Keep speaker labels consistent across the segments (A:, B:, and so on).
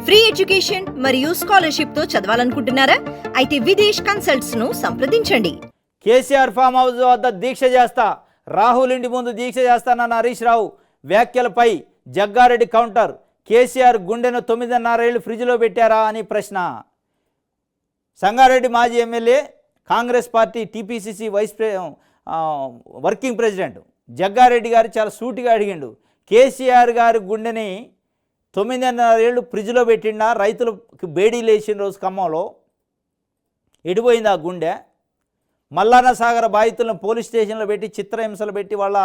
A: Free education మరియు scholarship తో చదవాలనుకుంటున్నారా? అయితే విదేశ్ కన్సల్ట్స్ ను సంప్రదించండి.
B: కేసీఆర్ ఫామ్ హౌస్ వద్ద దీక్ష చేస్తా, రాహుల్ ఇంటి ముందు దీక్ష చేస్తానన్న హరీష్ రావు వ్యాఖ్యలపై జగ్గారెడ్డి కౌంటర్. కేసీఆర్ గుండెను 9.5 ఏళ్లు ఫ్రిడ్జ్లో పెట్టారా అని ప్రశ్న. సంగారెడ్డి మాజీ MLA, Congress party TPCC working president Jaggareddy గారు చాలా సూటిగా అడిగిండు, కేసీఆర్ గారి గుండెని 9.5 ఏళ్ళు ఫ్రిడ్జ్లో పెట్టిండా? రైతులకు బేడీ లేచిన రోజు ఖమ్మంలో ఎడిపోయింది ఆ గుండె. మల్లాన సాగర్ బాధితులను పోలీస్ స్టేషన్లో పెట్టి చిత్రహింసలు పెట్టి వాళ్ళ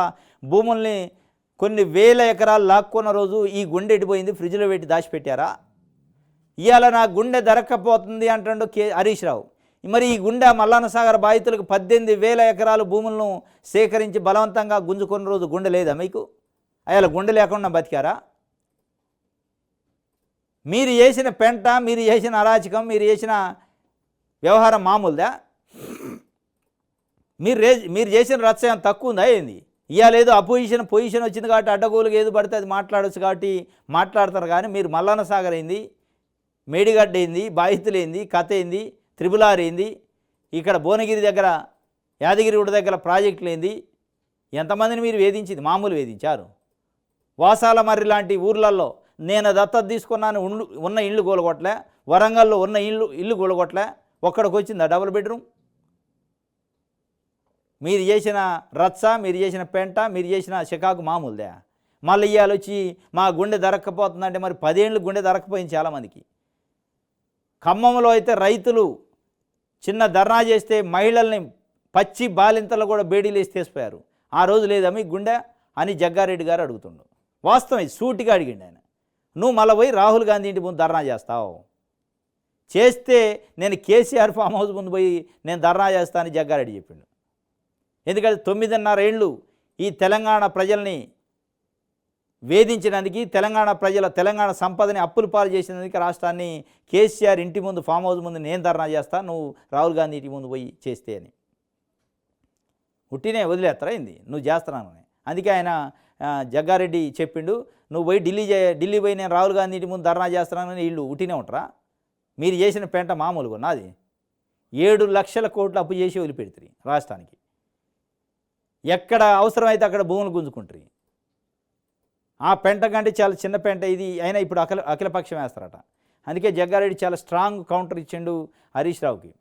B: భూముల్ని కొన్ని వేల ఎకరాలు లాక్కున్న రోజు ఈ గుండె ఎడిపోయింది, ఫ్రిడ్జ్లో పెట్టి దాచిపెట్టారా? ఇవాళ నా గుండె దొరక్కపోతుంది అంటాడు హరీష్ రావు. మరి ఈ గుండె మల్లాన సాగర్ బాధితులకు 18,000 ఎకరాలు భూములను సేకరించి బలవంతంగా గుంజుకున్న రోజు గుండె లేదా మీకు? అయాల గుండె లేకుండా బతికారా? మీరు చేసిన పెంట, మీరు చేసిన అరాచకం, మీరు చేసిన వ్యవహారం మామూలుదా? మీరు చేసిన రచ్చయం తక్కువ ఉందా ఏంది? ఇవాళ ఏదో పొజిషన్ వచ్చింది కాబట్టి అడ్డగోలుగా ఏదో పడితే అది మాట్లాడవచ్చు కాబట్టి మాట్లాడతారు. కానీ మీరు మల్లాన సాగర్ అయింది, మేడిగడ్డ అయింది, బాధితులు ఏంది, కథ ఏంది, త్రిబులార్ ఏంది, ఇక్కడ భువనగిరి దగ్గర యాదగిరిగుడ దగ్గర ప్రాజెక్టులు ఏంది, ఎంతమందిని మీరు వేధించింది? మామూలు వేధించారు. వాసాల మర్రి లాంటి ఊర్లలో నేను దత్తత తీసుకున్నాను, ఉన్న ఇళ్ళు కూలగొట్టలే. వరంగల్లో ఉన్న ఇల్లు కూలగొట్టలే. ఒక్కడికి వచ్చిందా డబుల్ బెడ్రూమ్? మీరు చేసిన రచ్చ, మీరు చేసిన పెంట, మీరు చేసిన చికాకు మామూలుదే. మళ్ళీ ఇవాళ వచ్చి మా గుండె దొరక్కపోతుందంటే మరి 10 ఏళ్ళు గుండె దొరక్కపోయింది చాలామందికి. ఖమ్మంలో అయితే రైతులు చిన్న ధర్నా చేస్తే మహిళల్ని పచ్చి బాలింతలు కూడా బేడీలు వేసి తీసిపోయారు. ఆ రోజు లేదా మీ గుండె అని జగ్గారెడ్డి గారు అడుగుతుండు. వాస్తవం సూటిగా అడిగిండు ఆయన. నువ్వు మళ్ళీ పోయి రాహుల్ గాంధీ ఇంటి ముందు ధర్నా చేస్తావు, చేస్తే నేను కేసీఆర్ ఫామ్ హౌస్ ముందు పోయి నేను ధర్నా చేస్తానని జగ్గారెడ్డి చెప్పిండు. ఎందుకంటే 9.5 ఏళ్ళు ఈ తెలంగాణ ప్రజల్ని వేధించినందుకు, తెలంగాణ సంపదని అప్పులు పాలు చేసినందుకు రాష్ట్రాన్ని కేసీఆర్ ఇంటి ముందు ఫామ్ హౌస్ ముందు నేను ధర్నా చేస్తా, నువ్వు రాహుల్ గాంధీ ఇంటి ముందు పోయి చేస్తే అని ఉట్టినే వదిలేస్తారా ఏంది? నువ్వు చేస్తున్నానని. అందుకే ఆయన జగ్గారెడ్డి చెప్పిండు, నువ్వు పోయి ఢిల్లీ పోయి నేను రాహుల్ గాంధీ ఇంటి ముందు ధర్నా చేస్తున్నానని వీళ్ళు ఉట్టినే ఉంటారా? మీరు చేసిన పెంట మామూలుగా నాది 7 లక్షల కోట్లు అప్పు చేసి వదిలిపెడుతుంది రాష్ట్రానికి. ఎక్కడ అవసరమైతే అక్కడ భూములు గుంజుకుంటారు. ఆ పెంట కంటే చాలా చిన్న పెంట ఇది అయినా ఇప్పుడు అఖిలపక్షం వేస్తారట. అందుకే జగ్గారెడ్డి చాలా స్ట్రాంగ్ కౌంటర్ ఇచ్చిండు హరీష్ రావుకి.